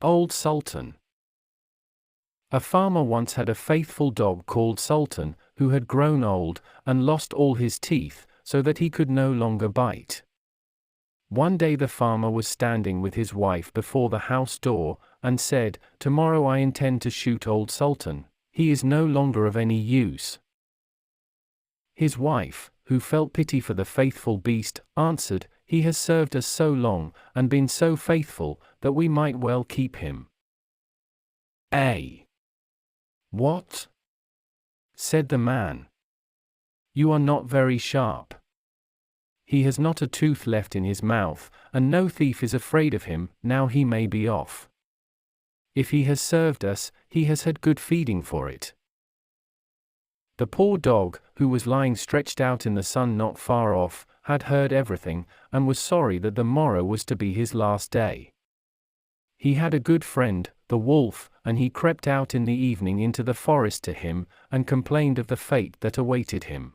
Old Sultan. A farmer once had a faithful dog called Sultan, who had grown old, and lost all his teeth, so that he could no longer bite. One day the farmer was standing with his wife before the house door, and said, "Tomorrow I intend to shoot old Sultan. He is no longer of any use." His wife, who felt pity for the faithful beast, answered, "He has served us so long, and been so faithful, that we might well keep him." "What?" said the man. "You are not very sharp. He has not a tooth left in his mouth, and no thief is afraid of him. Now he may be off. If he has served us, he has had good feeding for it." The poor dog, who was lying stretched out in the sun not far off, had heard everything, and was sorry that the morrow was to be his last day. He had a good friend, the wolf, and he crept out in the evening into the forest to him, and complained of the fate that awaited him.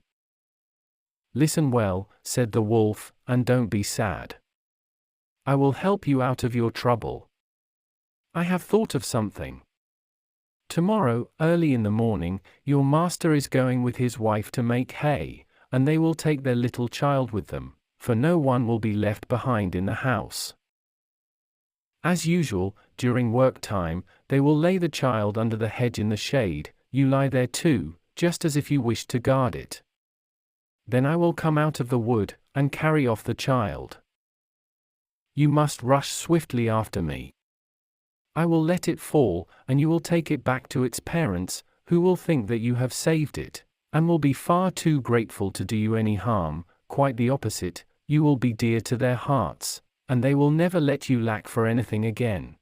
"Listen well," said the wolf, "and don't be sad. I will help you out of your trouble. I have thought of something. Tomorrow, early in the morning, your master is going with his wife to make hay, and they will take their little child with them, for no one will be left behind in the house. As usual, during work time, they will lay the child under the hedge in the shade. You lie there too, just as if you wished to guard it. Then I will come out of the wood, and carry off the child. You must rush swiftly after me. I will let it fall, and you will take it back to its parents, who will think that you have saved it, and will be far too grateful to do you any harm. Quite the opposite, you will be dear to their hearts, and they will never let you lack for anything again."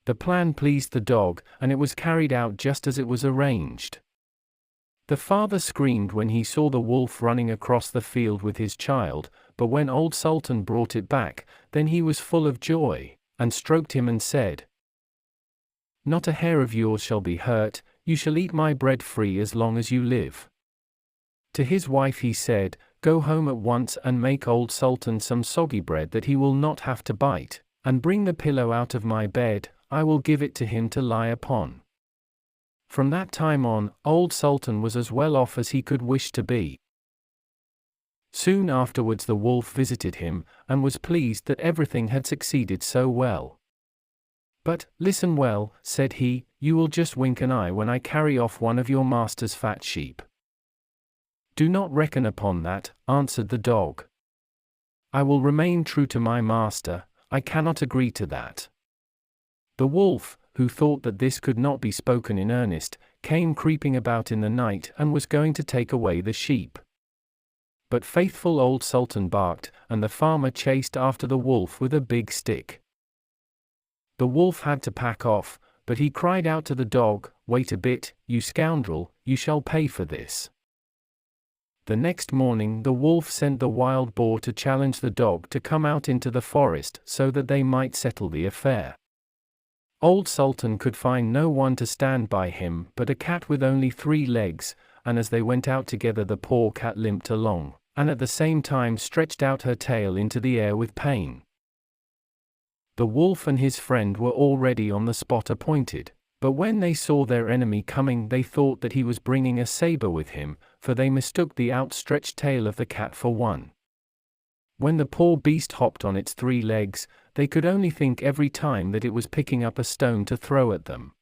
The plan pleased the dog, and it was carried out just as it was arranged. The father screamed when he saw the wolf running across the field with his child, but when old Sultan brought it back, then he was full of joy, and stroked him and said, "Not a hair of yours shall be hurt. You shall eat my bread free as long as you live." To his wife he said, "Go home at once and make old Sultan some soggy bread that he will not have to bite, and bring the pillow out of my bed. I will give it to him to lie upon." From that time on, old Sultan was as well off as he could wish to be. Soon afterwards the wolf visited him, and was pleased that everything had succeeded so well. "But, listen well," said he, "you will just wink an eye when I carry off one of your master's fat sheep." "Do not reckon upon that," answered the dog. "I will remain true to my master. I cannot agree to that." The wolf, who thought that this could not be spoken in earnest, came creeping about in the night and was going to take away the sheep. But faithful old Sultan barked, and the farmer chased after the wolf with a big stick. The wolf had to pack off, but he cried out to the dog, "Wait a bit, you scoundrel, you shall pay for this." The next morning the wolf sent the wild boar to challenge the dog to come out into the forest so that they might settle the affair. Old Sultan could find no one to stand by him but a cat with only 3 legs, and as they went out together the poor cat limped along, and at the same time stretched out her tail into the air with pain. The wolf and his friend were already on the spot appointed, but when they saw their enemy coming they thought that he was bringing a saber with him, for they mistook the outstretched tail of the cat for one. When the poor beast hopped on its 3 legs, they could only think every time that it was picking up a stone to throw at them.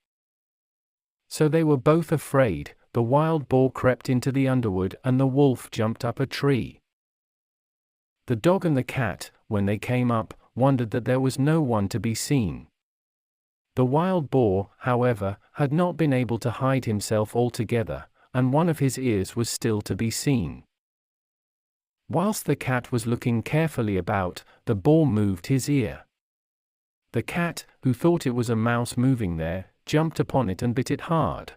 So they were both afraid. The wild boar crept into the underwood and the wolf jumped up a tree. The dog and the cat, when they came up, wondered that there was no one to be seen. The wild boar, however, had not been able to hide himself altogether, and one of his ears was still to be seen. Whilst the cat was looking carefully about, the boar moved his ear. The cat, who thought it was a mouse moving there, jumped upon it and bit it hard.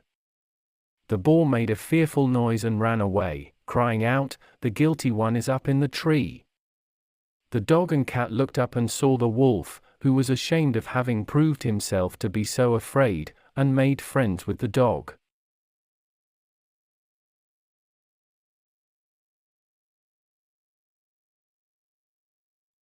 The boar made a fearful noise and ran away, crying out, "The guilty one is up in the tree." The dog and cat looked up and saw the wolf, who was ashamed of having proved himself to be so afraid, and made friends with the dog.